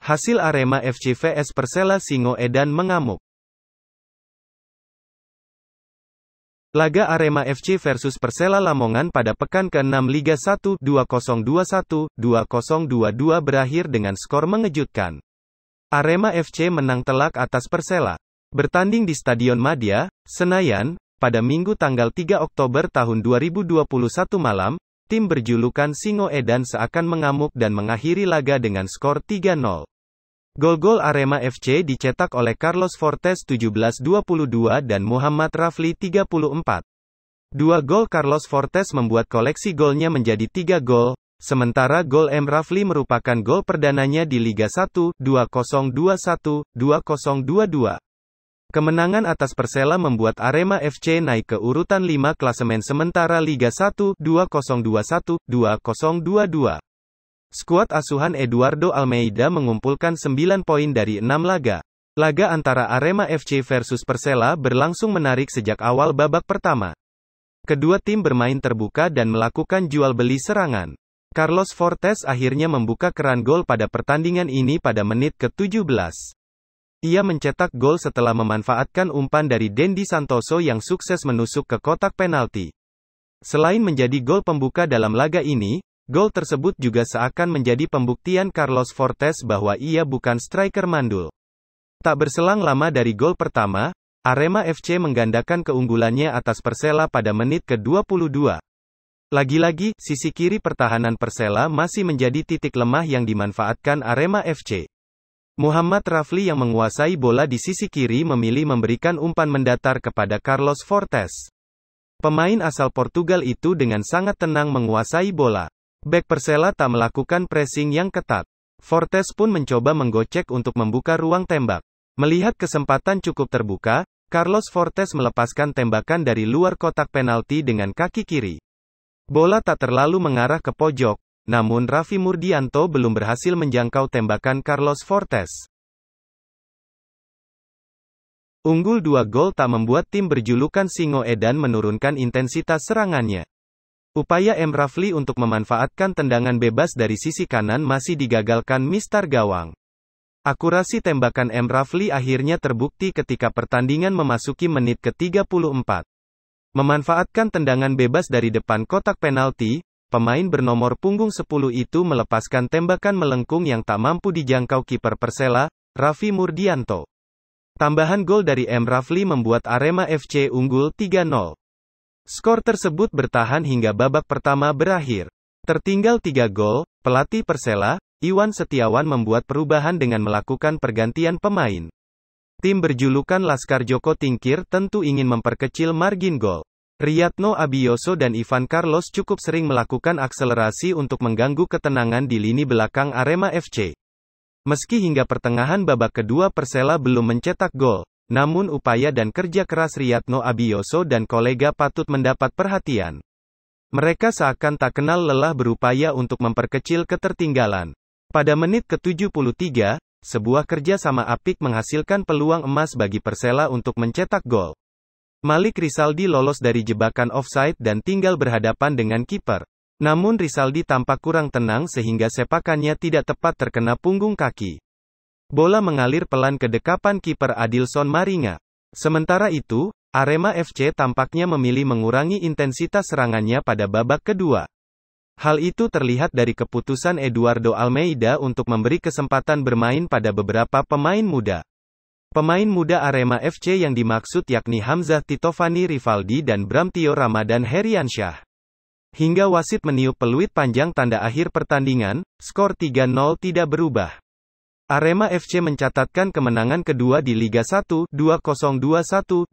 Hasil Arema FC vs Persela Singoedan mengamuk. Laga Arema FC versus Persela Lamongan pada pekan ke-6 Liga 1, 2021-2022 berakhir dengan skor mengejutkan. Arema FC menang telak atas Persela. Bertanding di Stadion Madia, Senayan, pada Minggu tanggal 3 Oktober tahun 2021 malam, tim berjulukan Singoedan seakan mengamuk dan mengakhiri laga dengan skor 3-0. Gol-gol Arema FC dicetak oleh Carlos Fortes 17-22 dan Muhammad Rafli 34. Dua gol Carlos Fortes membuat koleksi golnya menjadi 3 gol, sementara gol M. Rafli merupakan gol perdananya di Liga 1, 2021-2022. Kemenangan atas Persela membuat Arema FC naik ke urutan 5 klasemen sementara Liga 1, 2021-2022. Skuad asuhan Eduardo Almeida mengumpulkan 9 poin dari 6 laga. Laga antara Arema FC versus Persela berlangsung menarik sejak awal babak pertama. Kedua tim bermain terbuka dan melakukan jual beli serangan. Carlos Fortes akhirnya membuka keran gol pada pertandingan ini pada menit ke-17. Ia mencetak gol setelah memanfaatkan umpan dari Dendi Santoso yang sukses menusuk ke kotak penalti. Selain menjadi gol pembuka dalam laga ini, gol tersebut juga seakan menjadi pembuktian Carlos Fortes bahwa ia bukan striker mandul. Tak berselang lama dari gol pertama, Arema FC menggandakan keunggulannya atas Persela pada menit ke-22. Lagi-lagi, sisi kiri pertahanan Persela masih menjadi titik lemah yang dimanfaatkan Arema FC. Muhammad Rafli yang menguasai bola di sisi kiri memilih memberikan umpan mendatar kepada Carlos Fortes. Pemain asal Portugal itu dengan sangat tenang menguasai bola. Bek Persela tak melakukan pressing yang ketat. Fortes pun mencoba menggocek untuk membuka ruang tembak. Melihat kesempatan cukup terbuka, Carlos Fortes melepaskan tembakan dari luar kotak penalti dengan kaki kiri. Bola tak terlalu mengarah ke pojok, namun Raffi Murdianto belum berhasil menjangkau tembakan Carlos Fortes. Unggul 2 gol tak membuat tim berjulukan Singoedan menurunkan intensitas serangannya. Upaya M. Rafli untuk memanfaatkan tendangan bebas dari sisi kanan masih digagalkan mistar gawang. Akurasi tembakan M. Rafli akhirnya terbukti ketika pertandingan memasuki menit ke-34. Memanfaatkan tendangan bebas dari depan kotak penalti, pemain bernomor punggung 10 itu melepaskan tembakan melengkung yang tak mampu dijangkau kiper Persela, Raffi Murdianto. Tambahan gol dari M. Rafli membuat Arema FC unggul 3-0. Skor tersebut bertahan hingga babak pertama berakhir. Tertinggal 3 gol, pelatih Persela, Iwan Setiawan membuat perubahan dengan melakukan pergantian pemain. Tim berjulukan Laskar Joko Tingkir tentu ingin memperkecil margin gol. Riyadno Abioso dan Ivan Carlos cukup sering melakukan akselerasi untuk mengganggu ketenangan di lini belakang Arema FC. Meski hingga pertengahan babak kedua Persela belum mencetak gol, namun upaya dan kerja keras Riyadno Abioso dan kolega patut mendapat perhatian. Mereka seakan tak kenal lelah berupaya untuk memperkecil ketertinggalan. Pada menit ke-73, sebuah kerja sama apik menghasilkan peluang emas bagi Persela untuk mencetak gol. Malik Rizaldi lolos dari jebakan offside dan tinggal berhadapan dengan kiper. Namun Rizaldi tampak kurang tenang sehingga sepakannya tidak tepat terkena punggung kaki. Bola mengalir pelan ke dekapan kiper Adilson Maringa. Sementara itu, Arema FC tampaknya memilih mengurangi intensitas serangannya pada babak kedua. Hal itu terlihat dari keputusan Eduardo Almeida untuk memberi kesempatan bermain pada beberapa pemain muda. Pemain muda Arema FC yang dimaksud yakni Hamzah Titovani Rivaldi dan Bramtio Ramadan Heriansyah. Hingga wasit meniup peluit panjang tanda akhir pertandingan, skor 3-0 tidak berubah. Arema FC mencatatkan kemenangan kedua di Liga 1, 2021-2022.